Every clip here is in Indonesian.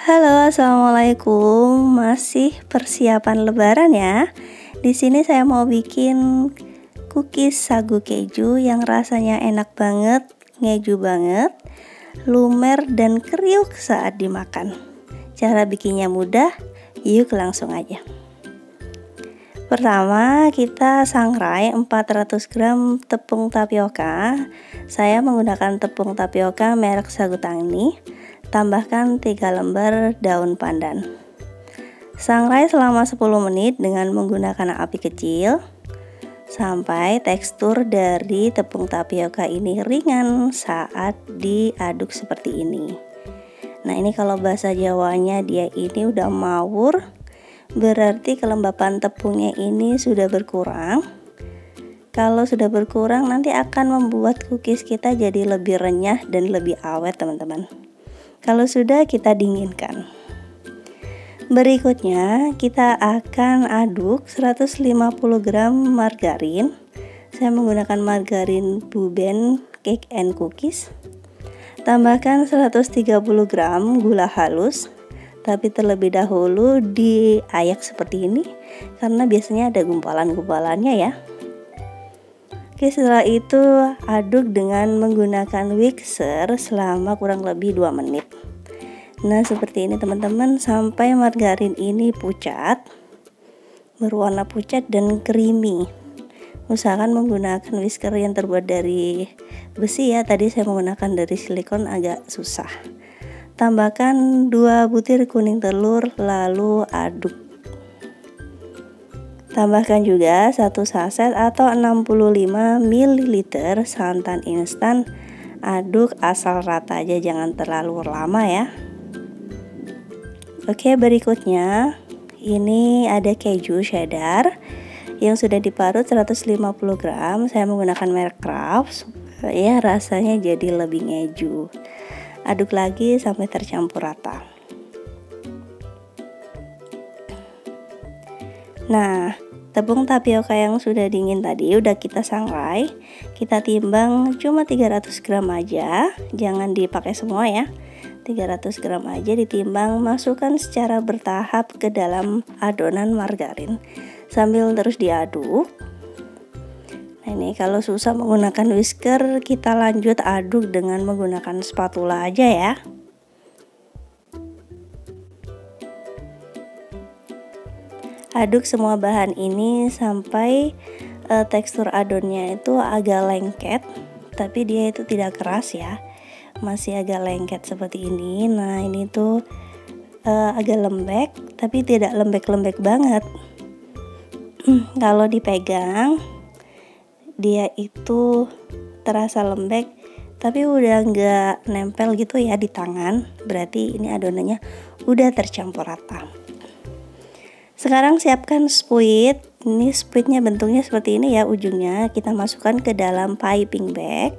Halo, assalamualaikum. Masih persiapan Lebaran ya. Di sini saya mau bikin cookies sagu keju yang rasanya enak banget, ngeju banget, lumer dan kriuk saat dimakan. Cara bikinnya mudah, yuk langsung aja. Pertama, kita sangrai 400 gram tepung tapioka. Saya menggunakan tepung tapioka merek Sagu Tani. Tambahkan 3 lembar daun pandan. Sangrai selama 10 menit dengan menggunakan api kecil sampai tekstur dari tepung tapioka ini ringan saat diaduk seperti ini. Nah, ini kalau bahasa Jawanya dia ini udah mawur, berarti kelembapan tepungnya ini sudah berkurang. Kalau sudah berkurang nanti akan membuat cookies kita jadi lebih renyah dan lebih awet, teman-teman. Kalau sudah, kita dinginkan. Berikutnya kita akan aduk 150 gram margarin. Saya menggunakan margarin Buben Cake and Cookies. Tambahkan 130 gram gula halus, tapi terlebih dahulu diayak seperti ini karena biasanya ada gumpalan-gumpalannya ya. Oke, setelah itu aduk dengan menggunakan mixer selama kurang lebih 2 menit. Nah, seperti ini teman-teman, sampai margarin ini pucat, berwarna pucat dan creamy. Usahakan menggunakan whisker yang terbuat dari besi ya, tadi saya menggunakan dari silikon agak susah. Tambahkan 2 butir kuning telur lalu aduk. Tambahkan juga 1 saset atau 65 ml santan instan. Aduk asal rata aja, jangan terlalu lama ya. Oke, berikutnya ini ada keju cheddar yang sudah diparut 150 gram. Saya menggunakan merek Kraft supaya rasanya jadi lebih ngeju. Aduk lagi sampai tercampur rata. Nah, tepung tapioka yang sudah dingin tadi udah kita sangrai. Kita timbang cuma 300 gram aja, jangan dipakai semua ya. 300 gram aja ditimbang, masukkan secara bertahap ke dalam adonan margarin sambil terus diaduk. Nah, ini kalau susah menggunakan whisker, kita lanjut aduk dengan menggunakan spatula aja ya. Aduk semua bahan ini sampai tekstur adonnya itu agak lengket, tapi dia itu tidak keras ya, masih agak lengket seperti ini. Nah, ini tuh agak lembek, tapi tidak lembek-lembek banget. Kalau dipegang, dia itu terasa lembek, tapi udah nggak nempel gitu ya di tangan. Berarti ini adonannya udah tercampur rata. Sekarang siapkan spuit. Ini spuitnya bentuknya seperti ini ya, ujungnya kita masukkan ke dalam piping bag.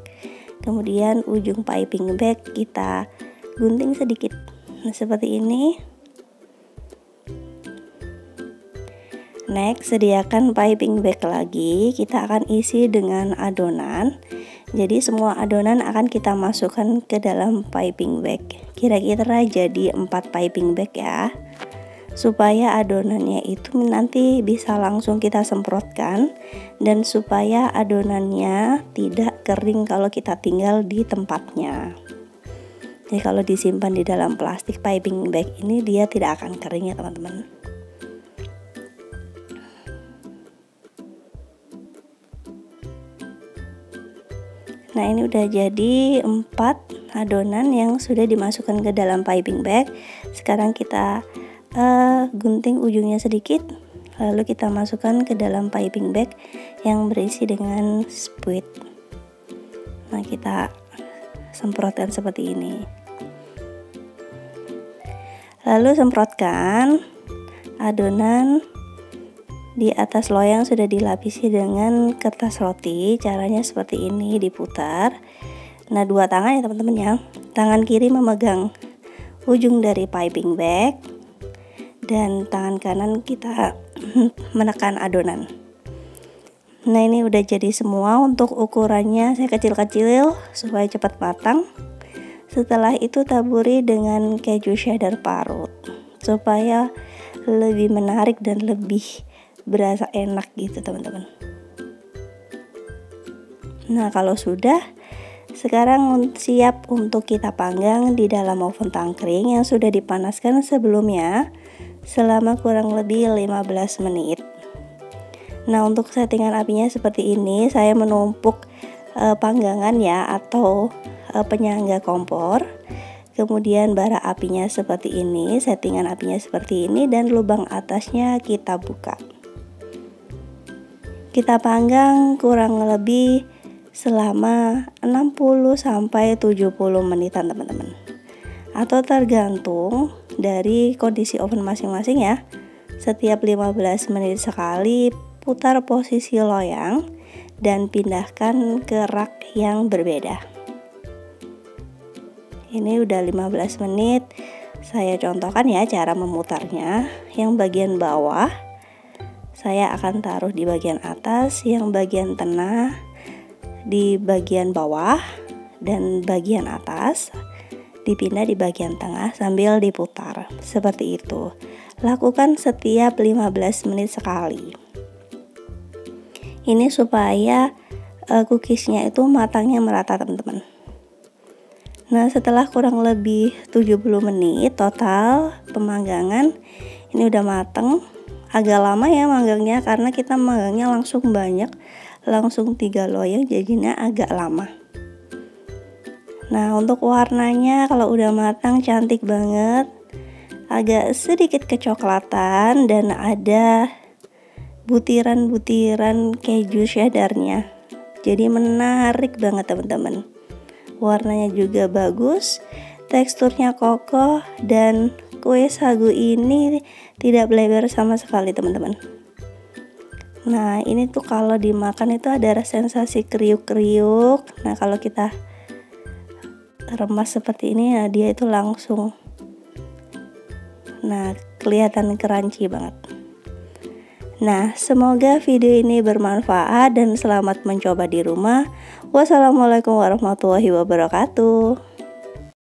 Kemudian ujung piping bag kita gunting sedikit. Nah, seperti ini. Next, sediakan piping bag lagi. Kita akan isi dengan adonan. Jadi semua adonan akan kita masukkan ke dalam piping bag. Kira-kira jadi 4 piping bag ya, supaya adonannya itu nanti bisa langsung kita semprotkan dan supaya adonannya tidak kering kalau kita tinggal di tempatnya. Jadi kalau disimpan di dalam plastik piping bag ini dia tidak akan kering ya teman-teman. Nah, ini udah jadi 4 adonan yang sudah dimasukkan ke dalam piping bag. Sekarang kita gunting ujungnya sedikit, lalu kita masukkan ke dalam piping bag yang berisi dengan spuit. Nah, kita semprotkan seperti ini. Lalu semprotkan adonan di atas loyang sudah dilapisi dengan kertas roti. Caranya seperti ini, diputar. Nah, 2 tangan ya teman-teman ya. Tangan kiri memegang ujung dari piping bag dan tangan kanan kita menekan adonan. Nah, ini udah jadi semua. Untuk ukurannya saya kecil-kecil supaya cepat matang. Setelah itu taburi dengan keju cheddar parut supaya lebih menarik dan lebih berasa enak gitu teman-teman. Nah, kalau sudah, sekarang siap untuk kita panggang di dalam oven tangkring yang sudah dipanaskan sebelumnya selama kurang lebih 15 menit. Nah, untuk settingan apinya seperti ini, saya menumpuk panggangan ya atau penyangga kompor. Kemudian bara apinya seperti ini, settingan apinya seperti ini, dan lubang atasnya kita buka. Kita panggang kurang lebih selama 60 sampai 70 menitan teman-teman. Atau tergantung dari kondisi oven masing-masing ya. Setiap 15 menit sekali putar posisi loyang dan pindahkan ke rak yang berbeda. Ini udah 15 menit. Saya contohkan ya cara memutarnya. Yang bagian bawah saya akan taruh di bagian atas, yang bagian tengah di bagian bawah, dan bagian atas dipindah di bagian tengah sambil diputar. Seperti itu. Lakukan setiap 15 menit sekali. Ini supaya cookiesnya itu matangnya merata teman-teman. Nah, setelah kurang lebih 70 menit total pemanggangan, ini udah mateng. Agak lama ya manggangnya karena kita manggangnya langsung banyak, langsung 3 loyang, jadinya agak lama. Nah, untuk warnanya kalau udah matang cantik banget, agak sedikit kecoklatan dan ada butiran-butiran keju cheddarnya. Jadi menarik banget teman-teman. Warnanya juga bagus, teksturnya kokoh, dan kue sagu ini tidak bleber sama sekali teman-teman. Nah, ini tuh kalau dimakan itu ada sensasi kriuk-kriuk. Nah, kalau kita remas seperti ini, nah dia itu langsung, nah kelihatan crunchy banget. Nah, semoga video ini bermanfaat dan selamat mencoba di rumah. Wassalamualaikum warahmatullahi wabarakatuh.